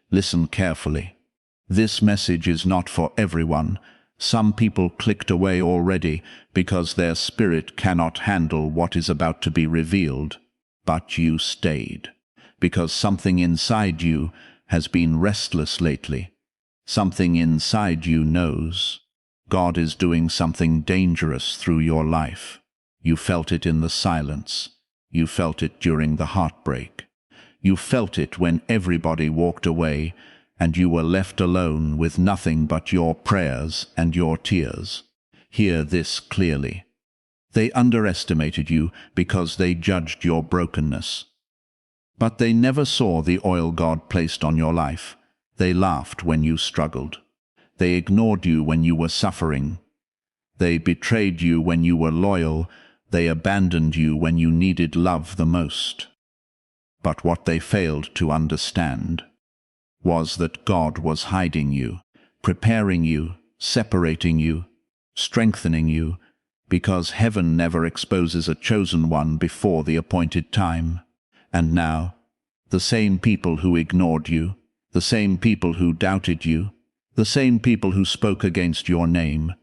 Listen carefully. This message is not for everyone. Some people clicked away already because their spirit cannot handle what is about to be revealed. But you stayed, because something inside you has been restless lately. Something inside you knows God is doing something dangerous through your life. You felt it in the silence. You felt it during the heartbreak. You felt it when everybody walked away and you were left alone with nothing but your prayers and your tears. Hear this clearly. They underestimated you because they judged your brokenness. But they never saw the oil God placed on your life. They laughed when you struggled. They ignored you when you were suffering. They betrayed you when you were loyal. They abandoned you when you needed love the most. But what they failed to understand was that God was hiding you, preparing you, separating you, strengthening you, because heaven never exposes a chosen one before the appointed time. And now, the same people who ignored you, the same people who doubted you, the same people who spoke against your name,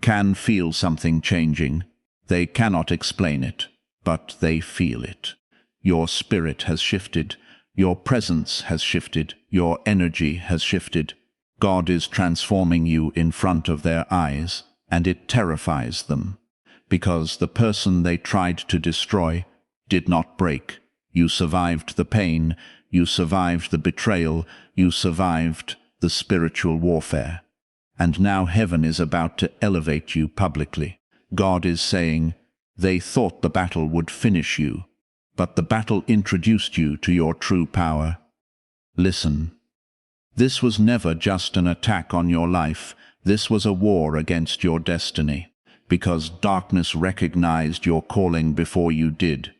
can feel something changing. They cannot explain it, but they feel it. Your spirit has shifted. Your presence has shifted. Your energy has shifted. God is transforming you in front of their eyes, and it terrifies them, because the person they tried to destroy did not break. You survived the pain. You survived the betrayal. You survived the spiritual warfare. And now heaven is about to elevate you publicly. God is saying, they thought the battle would finish you, but the battle introduced you to your true power. Listen. This was never just an attack on your life. This was a war against your destiny, because darkness recognized your calling before you did.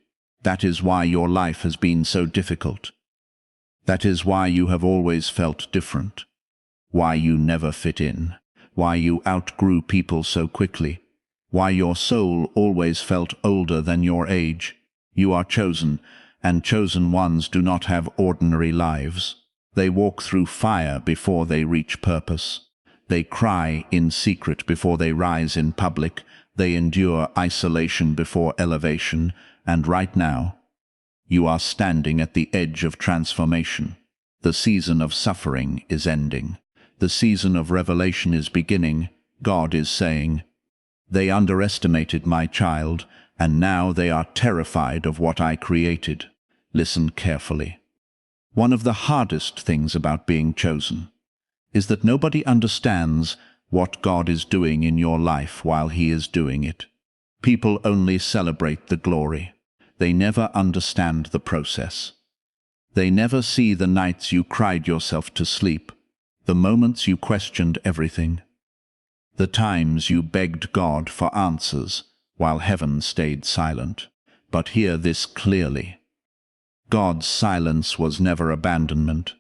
That is why your life has been so difficult. That is why you have always felt different. Why you never fit in. Why you outgrew people so quickly. Why your soul always felt older than your age. You are chosen, and chosen ones do not have ordinary lives. They walk through fire before they reach purpose. They cry in secret before they rise in public. They endure isolation before elevation. And right now, you are standing at the edge of transformation. The season of suffering is ending. The season of revelation is beginning. God is saying, they underestimated my child, and now they are terrified of what I created. Listen carefully. One of the hardest things about being chosen is that nobody understands what God is doing in your life while He is doing it. People only celebrate the glory. They never understand the process. They never see the nights you cried yourself to sleep, the moments you questioned everything, the times you begged God for answers while heaven stayed silent. But hear this clearly. God's silence was never abandonment.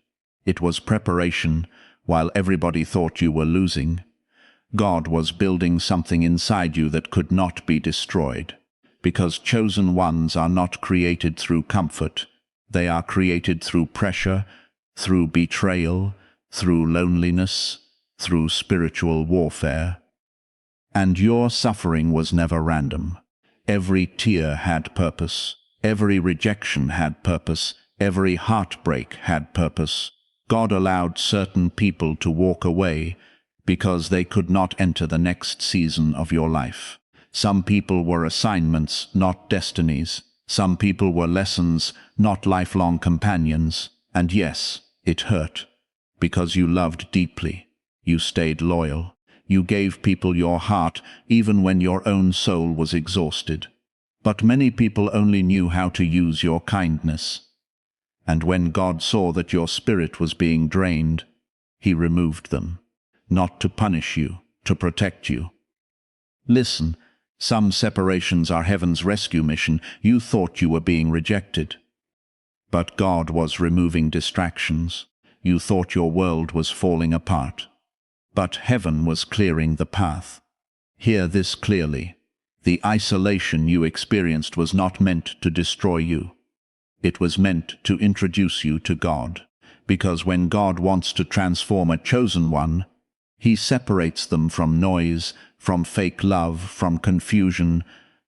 It was preparation. While everybody thought you were losing, God was building something inside you that could not be destroyed. Because chosen ones are not created through comfort. They are created through pressure, through betrayal, through loneliness, through spiritual warfare. And your suffering was never random. Every tear had purpose. Every rejection had purpose. Every heartbreak had purpose. God allowed certain people to walk away because they could not enter the next season of your life. Some people were assignments, not destinies. Some people were lessons, not lifelong companions. And yes, it hurt, because you loved deeply. You stayed loyal. You gave people your heart, even when your own soul was exhausted. But many people only knew how to use your kindness. And when God saw that your spirit was being drained, He removed them, not to punish you, to protect you. Listen, some separations are heaven's rescue mission. You thought you were being rejected, but God was removing distractions. You thought your world was falling apart, but heaven was clearing the path. Hear this clearly. The isolation you experienced was not meant to destroy you. It was meant to introduce you to God, Because when God wants to transform a chosen one, He separates them from noise, from fake love, from confusion,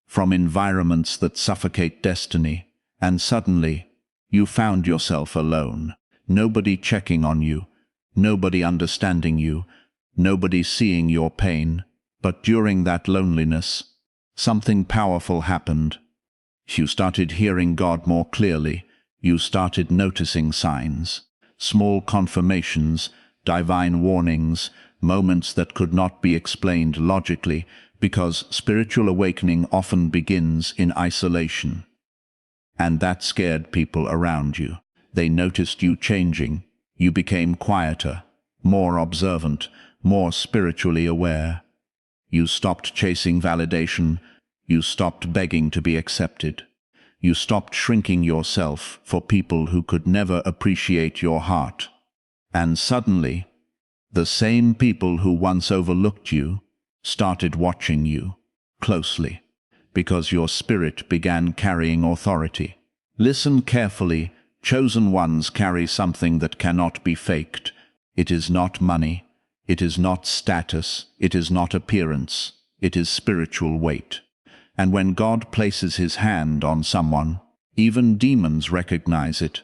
from environments that suffocate destiny, and suddenly you found yourself alone. Nobody checking on you, nobody understanding you, nobody seeing your pain. But during that loneliness, something powerful happened. You started hearing God more clearly. You started noticing signs, small confirmations, divine warnings, moments that could not be explained logically, because spiritual awakening often begins in isolation. And that scared people around you. They noticed you changing. You became quieter, more observant, more spiritually aware. You stopped chasing validation. You stopped begging to be accepted. You stopped shrinking yourself for people who could never appreciate your heart. And suddenly, the same people who once overlooked you started watching you closely, because your spirit began carrying authority. Listen carefully. Chosen ones carry something that cannot be faked. It is not money. It is not status. It is not appearance. It is spiritual weight. And when God places His hand on someone, even demons recognize it.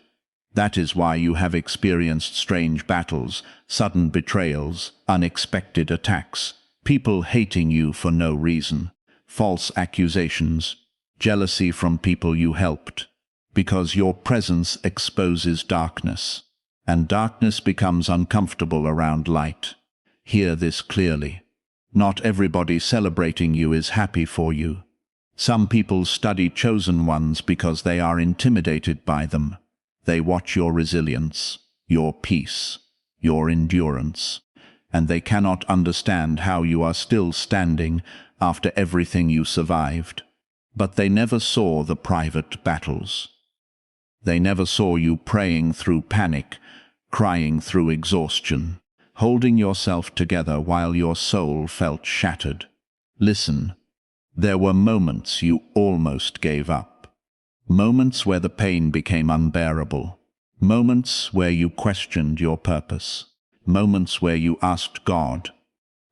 That is why you have experienced strange battles, sudden betrayals, unexpected attacks, people hating you for no reason, false accusations, jealousy from people you helped, because your presence exposes darkness, and darkness becomes uncomfortable around light. Hear this clearly. Not everybody celebrating you is happy for you. Some people study chosen ones because they are intimidated by them. They watch your resilience, your peace, your endurance, and they cannot understand how you are still standing after everything you survived. But they never saw the private battles. They never saw you praying through panic, crying through exhaustion, holding yourself together while your soul felt shattered. Listen, there were moments you almost gave up. Moments where the pain became unbearable. Moments where you questioned your purpose. Moments where you asked God,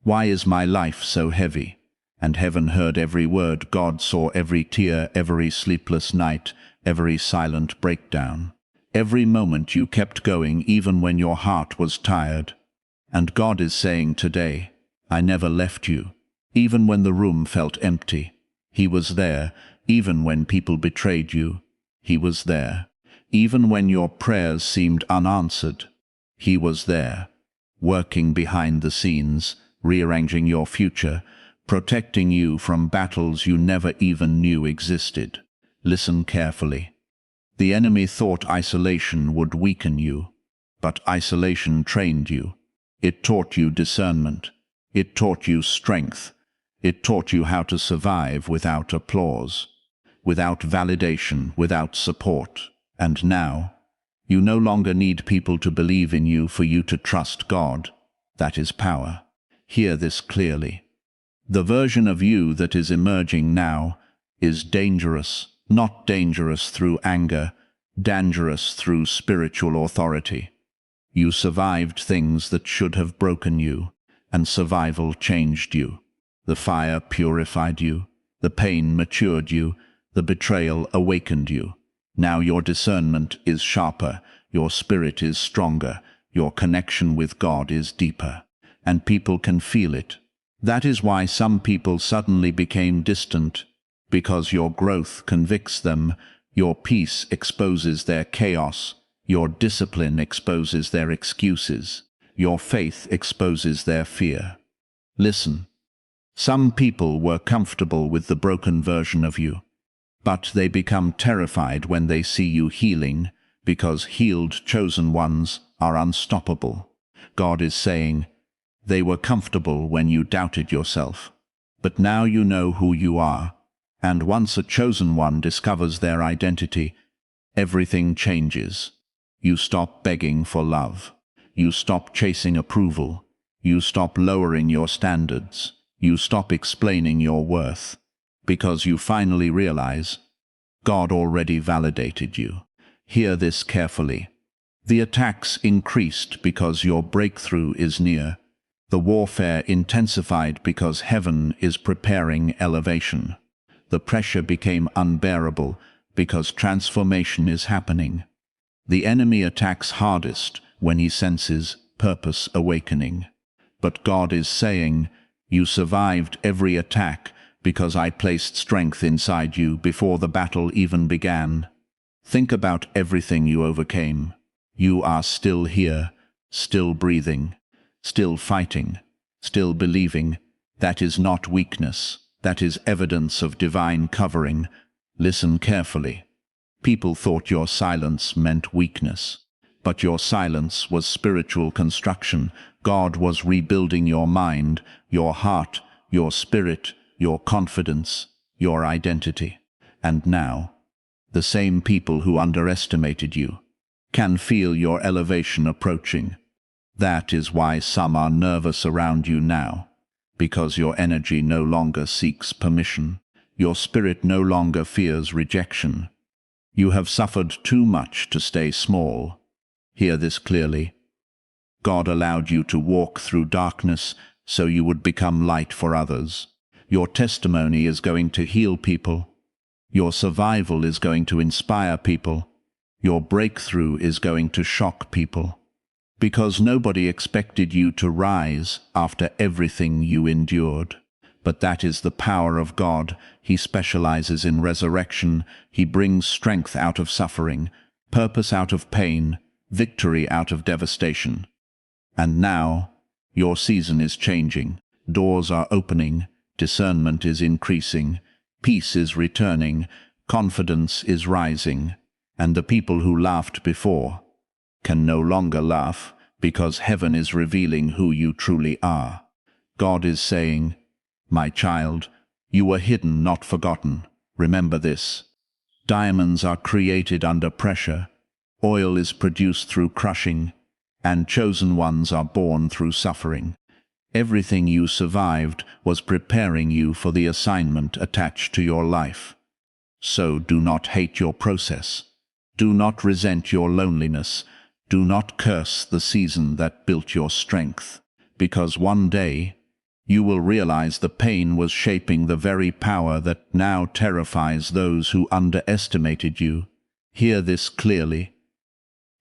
"Why is my life so heavy?" And heaven heard every word. God saw every tear, every sleepless night, every silent breakdown. Every moment you kept going even when your heart was tired. And God is saying today, I never left you. Even when the room felt empty, He was there. Even when people betrayed you, He was there. Even when your prayers seemed unanswered, He was there, working behind the scenes, rearranging your future, protecting you from battles you never even knew existed. Listen carefully. The enemy thought isolation would weaken you, but isolation trained you. It taught you discernment. It taught you strength. It taught you how to survive without applause, without validation, without support. And now, you no longer need people to believe in you for you to trust God. That is power. Hear this clearly. The version of you that is emerging now is dangerous, not dangerous through anger, dangerous through spiritual authority. You survived things that should have broken you, and survival changed you. The fire purified you, the pain matured you, the betrayal awakened you. Now your discernment is sharper, your spirit is stronger, your connection with God is deeper, and people can feel it. That is why some people suddenly became distant, because your growth convicts them, your peace exposes their chaos, your discipline exposes their excuses, your faith exposes their fear. Listen, some people were comfortable with the broken version of you, but they become terrified when they see you healing, because healed chosen ones are unstoppable. God is saying, they were comfortable when you doubted yourself, but now you know who you are, and once a chosen one discovers their identity, everything changes. You stop begging for love. You stop chasing approval. You stop lowering your standards. You stop explaining your worth, because you finally realize God already validated you. Hear this carefully. The attacks increased because your breakthrough is near. The warfare intensified because heaven is preparing elevation. The pressure became unbearable because transformation is happening. The enemy attacks hardest when he senses purpose awakening. But God is saying, "You survived every attack because I placed strength inside you before the battle even began." Think about everything you overcame. You are still here, still breathing, still fighting, still believing. That is not weakness. That is evidence of divine covering. Listen carefully. People thought your silence meant weakness, but your silence was spiritual construction. God was rebuilding your mind, your heart, your spirit, your confidence, your identity. And now, the same people who underestimated you can feel your elevation approaching. That is why some are nervous around you now, because your energy no longer seeks permission. Your spirit no longer fears rejection. You have suffered too much to stay small. Hear this clearly. God allowed you to walk through darkness so you would become light for others. Your testimony is going to heal people. Your survival is going to inspire people. Your breakthrough is going to shock people. Because nobody expected you to rise after everything you endured. But that is the power of God. He specializes in resurrection. He brings strength out of suffering, purpose out of pain, victory out of devastation. And now, your season is changing. Doors are opening. Discernment is increasing. Peace is returning. Confidence is rising. And the people who laughed before can no longer laugh, because heaven is revealing who you truly are. God is saying, "My child, you were hidden, not forgotten. Remember this. Diamonds are created under pressure. Oil is produced through crushing, and chosen ones are born through suffering. Everything you survived was preparing you for the assignment attached to your life. So do not hate your process. Do not resent your loneliness. Do not curse the season that built your strength, because one day you will realize the pain was shaping the very power that now terrifies those who underestimated you. Hear this clearly.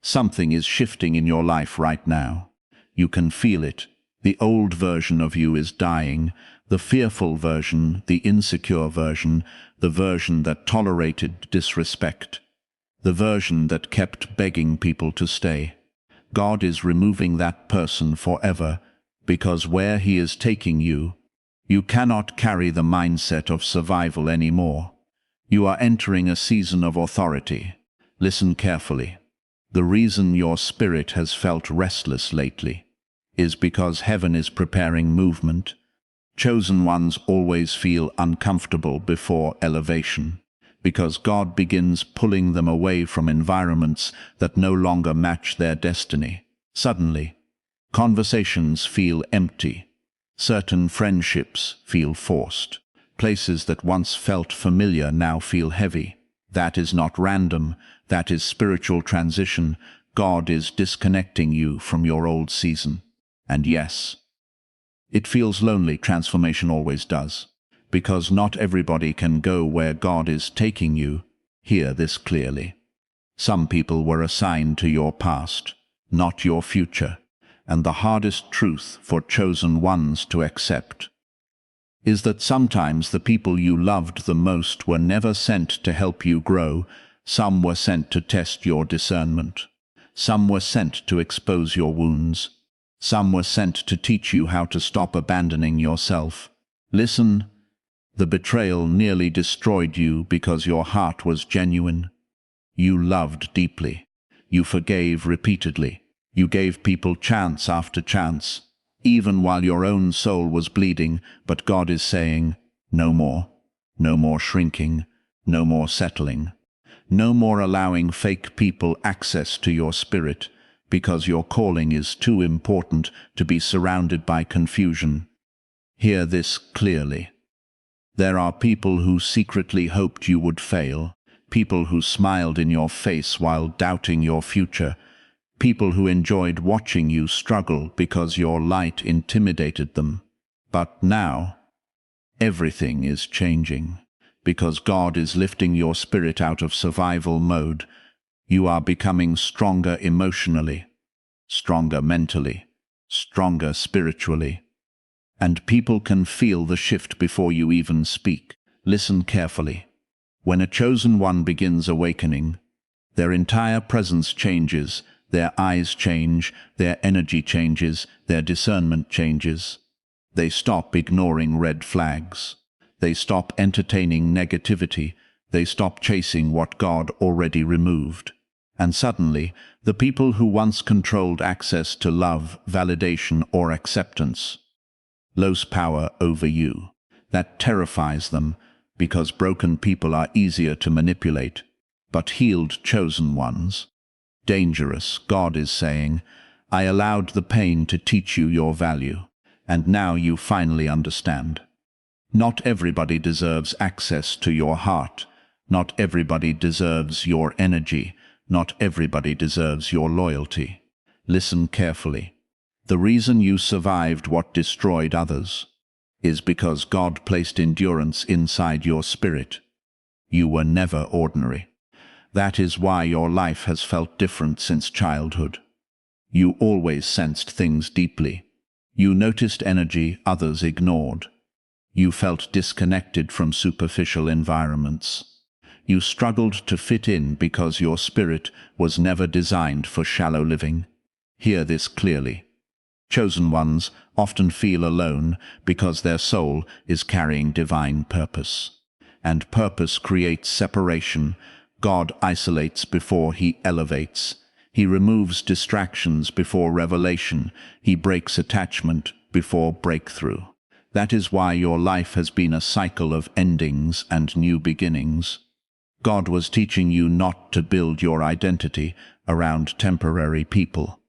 Something is shifting in your life right now. You can feel it. The old version of you is dying, the fearful version, the insecure version, the version that tolerated disrespect, the version that kept begging people to stay. God is removing that person forever, because where He is taking you, you cannot carry the mindset of survival anymore. You are entering a season of authority. Listen carefully. The reason your spirit has felt restless lately is because heaven is preparing movement. Chosen ones always feel uncomfortable before elevation, because God begins pulling them away from environments that no longer match their destiny. Suddenly, conversations feel empty. Certain friendships feel forced. Places that once felt familiar now feel heavy. That is not random. That is spiritual transition. God is disconnecting you from your old season. And yes, it feels lonely. Transformation always does. Because not everybody can go where God is taking you. Hear this clearly. Some people were assigned to your past, not your future. And the hardest truth for chosen ones to accept is that sometimes the people you loved the most were never sent to help you grow. Some were sent to test your discernment. Some were sent to expose your wounds. Some were sent to teach you how to stop abandoning yourself. Listen, the betrayal nearly destroyed you because your heart was genuine. You loved deeply. You forgave repeatedly. You gave people chance after chance, even while your own soul was bleeding. But God is saying, no more. No more shrinking. No more settling. No more allowing fake people access to your spirit, because your calling is too important to be surrounded by confusion. Hear this clearly. There are people who secretly hoped you would fail, people who smiled in your face while doubting your future, People who enjoyed watching you struggle because your light intimidated them. But now, everything is changing. Because God is lifting your spirit out of survival mode, you are becoming stronger emotionally, stronger mentally, stronger spiritually. And people can feel the shift before you even speak. Listen carefully. When a chosen one begins awakening, their entire presence changes, their eyes change, their energy changes, their discernment changes. They stop ignoring red flags. They stop entertaining negativity. They stop chasing what God already removed. And suddenly, the people who once controlled access to love, validation, or acceptance lose power over you. That terrifies them, because broken people are easier to manipulate, but healed chosen ones, dangerous. God is saying, I allowed the pain to teach you your value, and now you finally understand. Not everybody deserves access to your heart. Not everybody deserves your energy. Not everybody deserves your loyalty. Listen carefully. The reason you survived what destroyed others is because God placed endurance inside your spirit. You were never ordinary. That is why your life has felt different since childhood. You always sensed things deeply. You noticed energy others ignored. You felt disconnected from superficial environments. You struggled to fit in because your spirit was never designed for shallow living. Hear this clearly. Chosen ones often feel alone because their soul is carrying divine purpose. And purpose creates separation. God isolates before he elevates. He removes distractions before revelation. He breaks attachment before breakthrough. That is why your life has been a cycle of endings and new beginnings. God was teaching you not to build your identity around temporary people,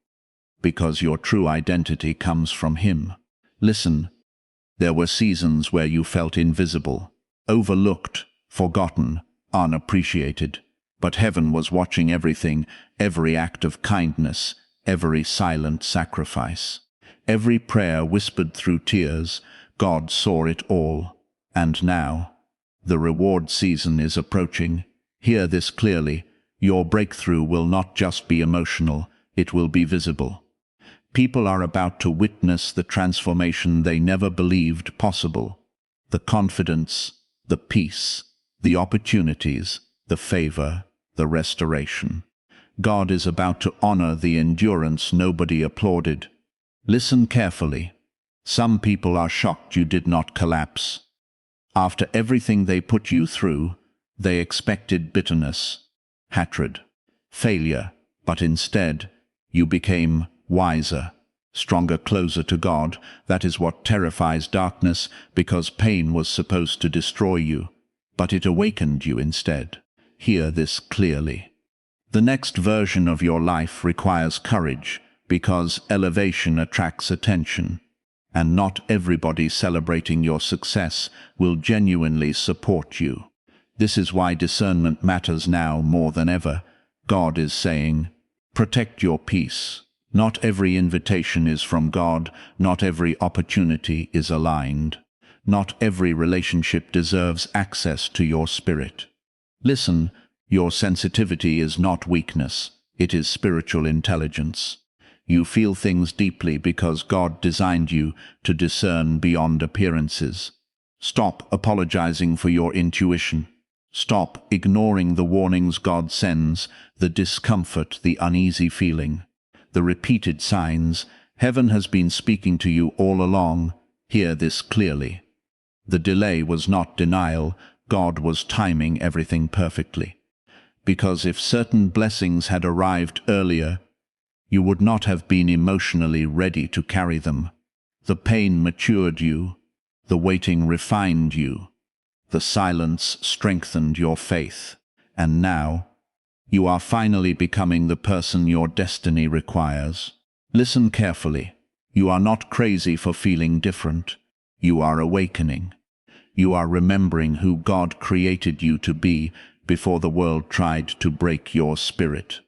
because your true identity comes from him. Listen, there were seasons where you felt invisible, overlooked, forgotten, unappreciated. But heaven was watching everything, every act of kindness, every silent sacrifice. Every prayer whispered through tears. God saw it all. And now, the reward season is approaching. Hear this clearly. Your breakthrough will not just be emotional, it will be visible. People are about to witness the transformation they never believed possible. The confidence, the peace, the opportunities, the favor, the restoration. God is about to honor the endurance nobody applauded. Listen carefully. Some people are shocked you did not collapse. After everything they put you through, they expected bitterness, hatred, failure, but instead, you became wiser, stronger, closer to God. That is what terrifies darkness, because pain was supposed to destroy you, but it awakened you instead. Hear this clearly. The next version of your life requires courage, because elevation attracts attention, and not everybody celebrating your success will genuinely support you. This is why discernment matters now more than ever. God is saying, protect your peace. Not every invitation is from God. Not every opportunity is aligned. Not every relationship deserves access to your spirit. Listen, your sensitivity is not weakness. It is spiritual intelligence. You feel things deeply because God designed you to discern beyond appearances. Stop apologizing for your intuition. Stop ignoring the warnings God sends, the discomfort, the uneasy feeling, the repeated signs. Heaven has been speaking to you all along. Hear this clearly. The delay was not denial. God was timing everything perfectly. Because if certain blessings had arrived earlier, you would not have been emotionally ready to carry them. The pain matured you. The waiting refined you. The silence strengthened your faith. And now, you are finally becoming the person your destiny requires. Listen carefully. You are not crazy for feeling different. You are awakening. You are remembering who God created you to be before the world tried to break your spirit.